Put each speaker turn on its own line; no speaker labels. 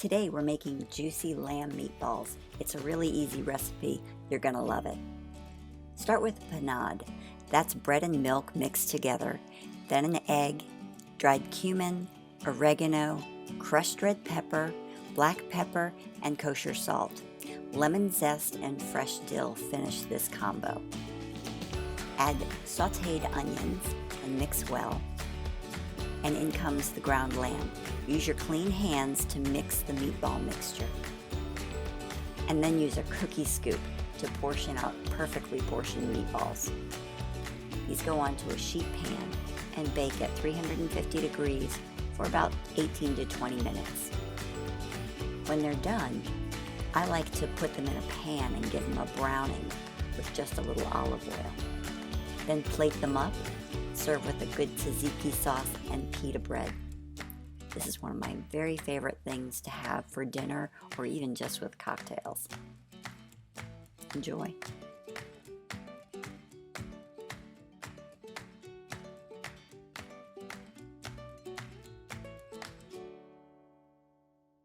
Today we're making juicy lamb meatballs. It's a really easy recipe. You're gonna love it. Start with panade. That's bread and milk mixed together, then an egg, dried cumin, oregano, crushed red pepper, black pepper, and kosher salt. Lemon zest and fresh dill finish this combo. Add sauteed onions and mix well. And in comes the ground lamb. Use your clean hands to mix the meatball mixture. And then use a cookie scoop to portion out perfectly portioned meatballs. These go onto a sheet pan and bake at 350 degrees for about 18 to 20 minutes. When they're done, I like to put them in a pan and give them a browning with just a little olive oil. Then plate them up, serve with a good tzatziki sauce and pita bread. This is one of my very favorite things to have for dinner or even just with cocktails. Enjoy.